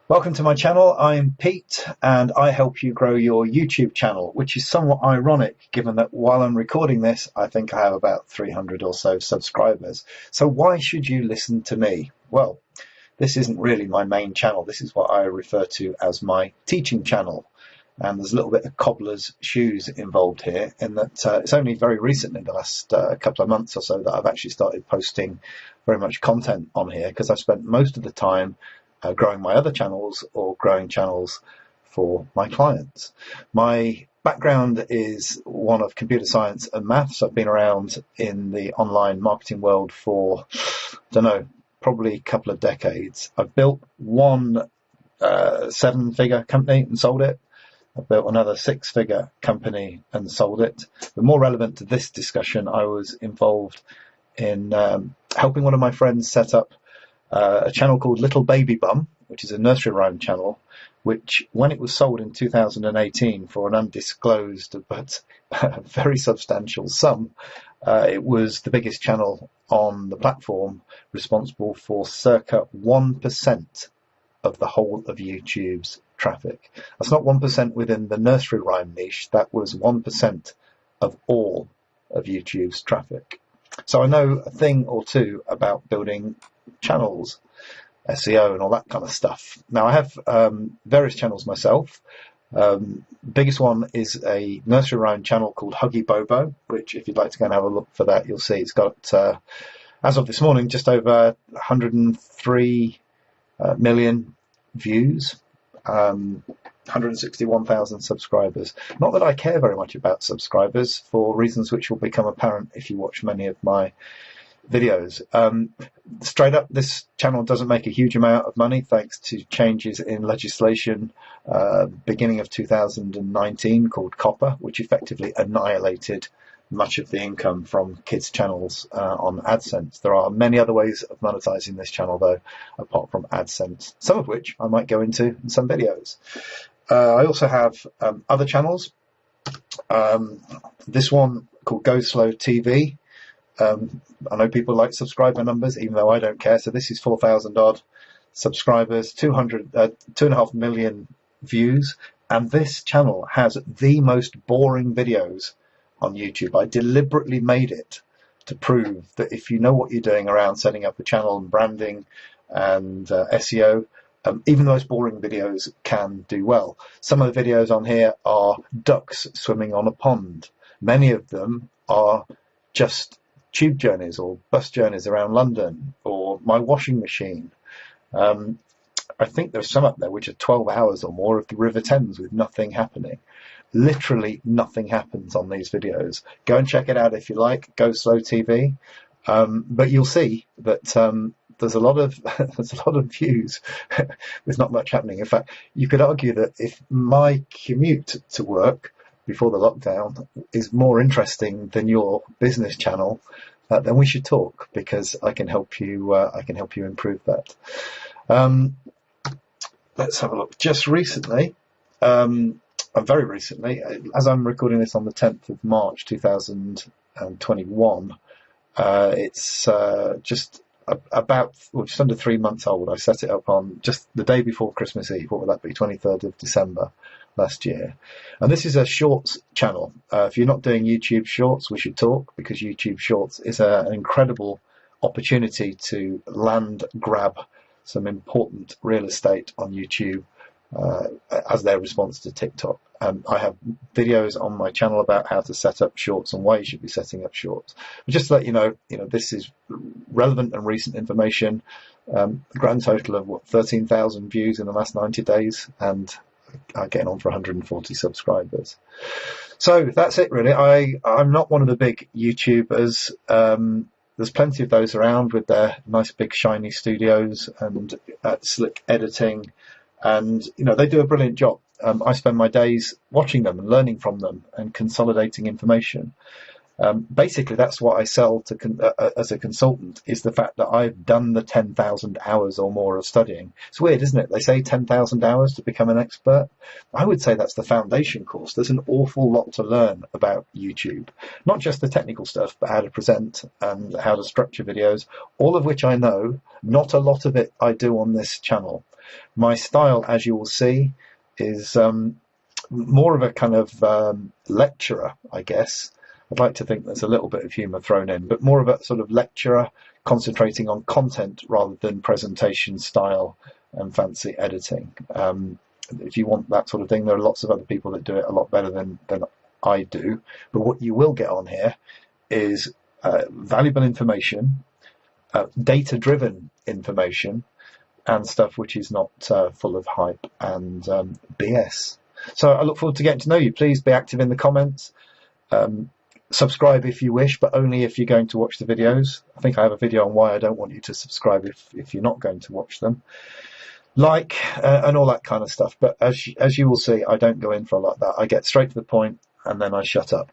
Welcome to my channel. I'm Pete and I help you grow your YouTube channel, which is somewhat ironic given that while I'm recording this, I think I have about 300 or so subscribers. So why should you listen to me? Well, this isn't really my main channel. This is what I refer to as my teaching channel. And there's a little bit of cobbler's shoes involved here in that it's only very recently, the last couple of months or so, that I've actually started posting very much content on here, because I've spent most of the time growing my other channels or growing channels for my clients. My background is one of computer science and maths. I've been around in the online marketing world for, I don't know, probably a couple of decades. I've built one 7-figure company and sold it. I've built another 6-figure company and sold it. But more relevant to this discussion, I was involved in helping one of my friends set up a channel called Little Baby Bum, which is a nursery rhyme channel, which when it was sold in 2018 for an undisclosed but very substantial sum, it was the biggest channel on the platform, responsible for circa 1% of the whole of YouTube's traffic. That's not 1% within the nursery rhyme niche, that was 1% of all of YouTube's traffic. So I know a thing or two about building channels, SEO and all that kind of stuff. Now I have various channels myself. Biggest one is a nursery rhyme channel called Huggy Bobo, which if you'd like to go and have a look for that, you'll see it's got, as of this morning, just over 103 million views, 161,000 subscribers. Not that I care very much about subscribers, for reasons which will become apparent if you watch many of my videos. Straight up, this channel doesn't make a huge amount of money thanks to changes in legislation beginning of 2019 called Copper, which effectively annihilated much of the income from kids' channels on AdSense. There are many other ways of monetizing this channel, though, apart from AdSense, some of which I might go into in some videos. I also have other channels. This one called Go Slow TV. I know people like subscriber numbers, even though I don't care. So this is 4,000 odd subscribers, 2.5 million views, and this channel has the most boring videos on YouTube. I deliberately made it to prove that if you know what you're doing around setting up a channel and branding and SEO, even the most boring videos can do well. Some of the videos on here are ducks swimming on a pond. Many of them are just tube journeys or bus journeys around London, or my washing machine. I think there's some up there which are 12 hours or more of the River Thames with nothing happening. Literally nothing happens on these videos. Go and check it out if you like, Go Slow TV. But you'll see that there's a lot of views with not much happening. In fact, you could argue that if my commute to work before the lockdown is more interesting than your business channel, then we should talk, because I can help you. I can help you improve that. Let's have a look. Just recently, very recently, as I'm recording this on the 10th of March 2021, it's just just under 3 months old. I set it up on just the day before Christmas Eve. What would that be? 23rd of December last year. And this is a shorts channel. If you're not doing YouTube shorts, we should talk, because YouTube shorts is an incredible opportunity to land grab some important real estate on YouTube as their response to TikTok. I have videos on my channel about how to set up shorts and why you should be setting up shorts. But just to let you know, this is relevant and recent information. Grand total of 13,000 views in the last 90 days, and getting on for 140 subscribers. So that's it, really. I'm not one of the big YouTubers. There's plenty of those around with their nice big shiny studios and slick editing, and they do a brilliant job. I spend my days watching them and learning from them and consolidating information. Basically, that's what I sell to as a consultant, is the fact that I've done the 10,000 hours or more of studying. It's weird, isn't it? They say 10,000 hours to become an expert. I would say that's the foundation course. There's an awful lot to learn about YouTube, not just the technical stuff, but how to present and how to structure videos, all of which I know. Not a lot of it I do on this channel. My style, as you will see, is more of a kind of lecturer, I guess. I'd like to think there's a little bit of humour thrown in, but more of a sort of lecturer, concentrating on content rather than presentation style and fancy editing. If you want that sort of thing, there are lots of other people that do it a lot better than I do. But what you will get on here is valuable information, data-driven information, and stuff which is not full of hype and BS. So I look forward to getting to know you. Please be active in the comments. Subscribe if you wish, but only if you're going to watch the videos. I think I have a video on why I don't want you to subscribe if you're not going to watch them. Like, and all that kind of stuff. But as you will see, I don't go in for a lot of that. I get straight to the point and then I shut up.